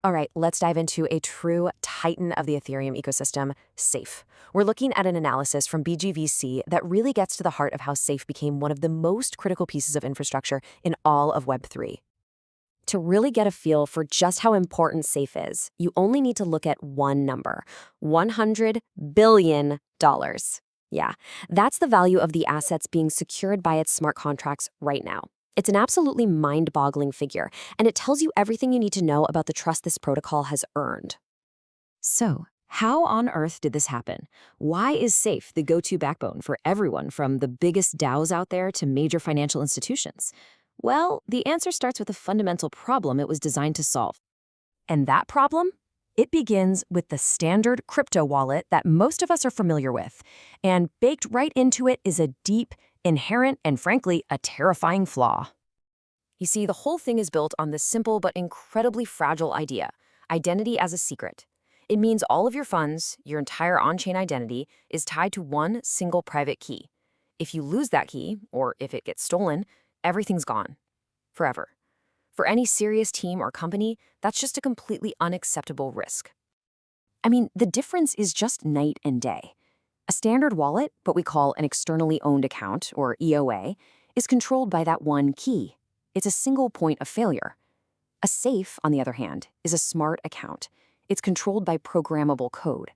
All right, let's dive into a true titan of the Ethereum ecosystem, Safe. We're looking at an analysis from BGVC that really gets to the heart of how Safe became one of the most critical pieces of infrastructure in all of Web3. To really get a feel for just how important Safe is, you only need to look at one number, $100 billion. Yeah, that's the value of the assets being secured by its smart contracts right now. It's an absolutely mind-boggling figure, and it tells you everything you need to know about the trust this protocol has earned. So, how on earth did this happen? Why is Safe the go-to backbone for everyone from the biggest DAOs out there to major financial institutions? Well, the answer starts with a fundamental problem it was designed to solve. And that problem? It begins with the standard crypto wallet that most of us are familiar with. And baked right into it is a deep, inherent, and frankly, a terrifying flaw. You see, the whole thing is built on this simple but incredibly fragile idea: identity as a secret. It means all of your funds, your entire on-chain identity, is tied to one single private key. If you lose that key, or if it gets stolen, everything's gone. Forever. For any serious team or company, that's just a completely unacceptable risk. I mean, the difference is just night and day. A standard wallet, what we call an externally owned account, or EOA, is controlled by that one key. It's a single point of failure. A safe, on the other hand, is a smart account. It's controlled by programmable code.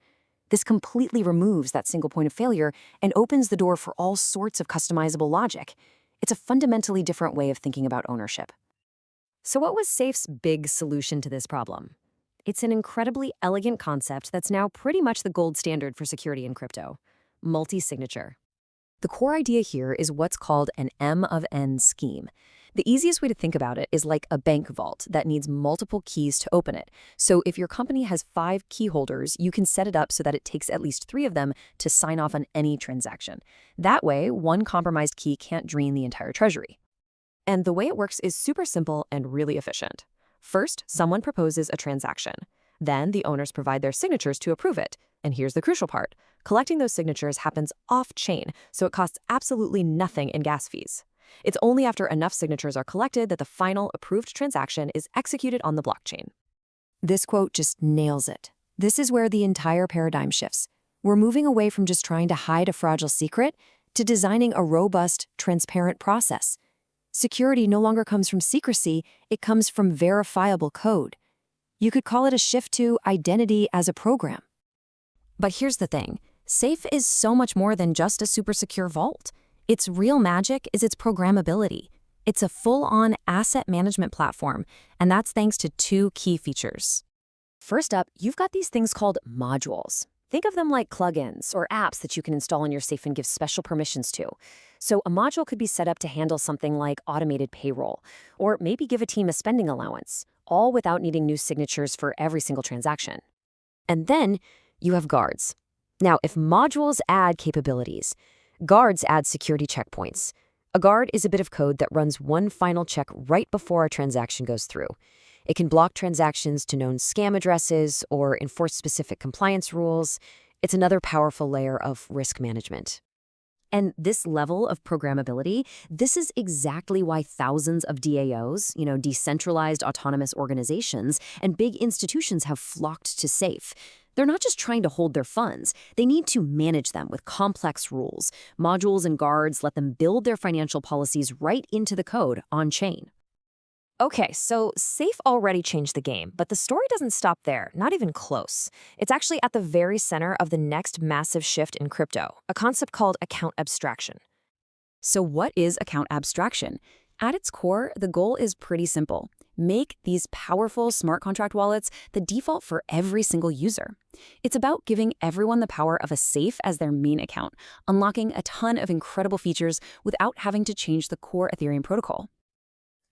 This completely removes that single point of failure and opens the door for all sorts of customizable logic. It's a fundamentally different way of thinking about ownership. So what was Safe's big solution to this problem? It's an incredibly elegant concept that's now pretty much the gold standard for security in crypto: multi-signature. The core idea here is what's called an M of N scheme. The easiest way to think about it is like a bank vault that needs multiple keys to open it. So if your company has 5 key holders, you can set it up so that it takes at least 3 of them to sign off on any transaction. That way, one compromised key can't drain the entire treasury. And the way it works is super simple and really efficient. First, someone proposes a transaction. Then the owners provide their signatures to approve it. And here's the crucial part: collecting those signatures happens off-chain, so it costs absolutely nothing in gas fees. It's only after enough signatures are collected that the final approved transaction is executed on the blockchain. This quote just nails it. This is where the entire paradigm shifts. We're moving away from just trying to hide a fragile secret to designing a robust, transparent process. Security no longer comes from secrecy, it comes from verifiable code. You could call it a shift to identity as a program. But here's the thing: Safe is so much more than just a super secure vault. Its real magic is its programmability. It's a full-on asset management platform, and that's thanks to 2 key features. First up, you've got these things called modules. Think of them like plugins or apps that you can install in your Safe and give special permissions to. So a module could be set up to handle something like automated payroll, or maybe give a team a spending allowance, all without needing new signatures for every single transaction. And then you have guards. Now, if modules add capabilities, guards add security checkpoints. A guard is a bit of code that runs one final check right before a transaction goes through. It can block transactions to known scam addresses or enforce specific compliance rules. It's another powerful layer of risk management. And this level of programmability, this is exactly why thousands of DAOs, decentralized autonomous organizations, and big institutions have flocked to Safe. They're not just trying to hold their funds. They need to manage them with complex rules. Modules and guards let them build their financial policies right into the code on-chain. Okay, so Safe already changed the game, but the story doesn't stop there, not even close. It's actually at the very center of the next massive shift in crypto, a concept called account abstraction. So what is account abstraction? At its core, the goal is pretty simple: make these powerful smart contract wallets the default for every single user. It's about giving everyone the power of a Safe as their main account, unlocking a ton of incredible features without having to change the core Ethereum protocol.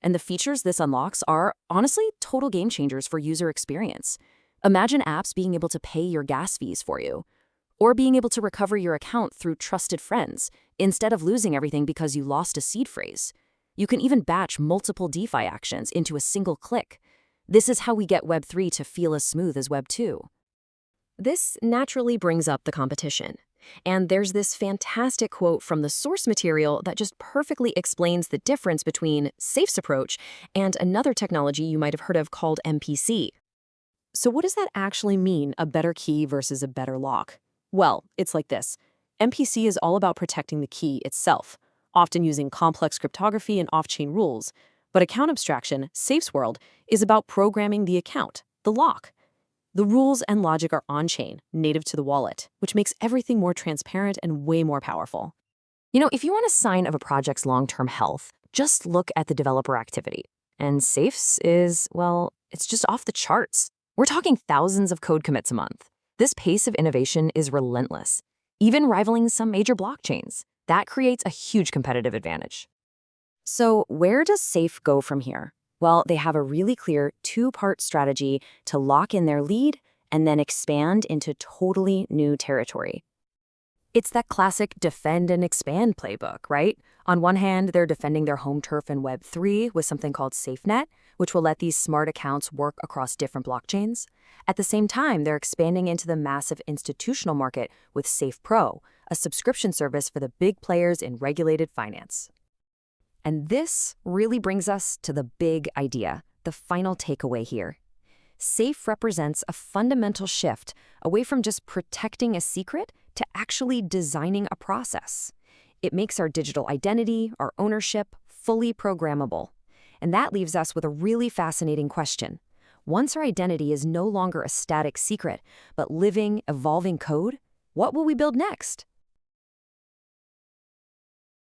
And the features this unlocks are, honestly, total game changers for user experience. Imagine apps being able to pay your gas fees for you, or being able to recover your account through trusted friends, instead of losing everything because you lost a seed phrase. You can even batch multiple DeFi actions into a single click. This is how we get Web3 to feel as smooth as Web 2. This naturally brings up the competition. And there's this fantastic quote from the source material that just perfectly explains the difference between Safe's approach and another technology you might have heard of called MPC. So what does that actually mean, a better key versus a better lock? Well, it's like this. MPC is all about protecting the key itself, often using complex cryptography and off-chain rules. But account abstraction, Safe's world, is about programming the account, the lock. The rules and logic are on-chain, native to the wallet, which makes everything more transparent and way more powerful. If you want a sign of a project's long-term health, just look at the developer activity. And Safe's is, well, it's just off the charts. We're talking thousands of code commits a month. This pace of innovation is relentless, even rivaling some major blockchains. That creates a huge competitive advantage. So where does Safe go from here? Well, they have a really clear two-part strategy to lock in their lead and then expand into totally new territory. It's that classic defend and expand playbook, right? On one hand, they're defending their home turf in Web3 with something called SafeNet, which will let these smart accounts work across different blockchains. At the same time, they're expanding into the massive institutional market with SafePro, a subscription service for the big players in regulated finance. And this really brings us to the big idea, the final takeaway here. Safe represents a fundamental shift away from just protecting a secret to actually designing a process. It makes our digital identity, our ownership, fully programmable. And that leaves us with a really fascinating question. Once our identity is no longer a static secret, but living, evolving code, what will we build next?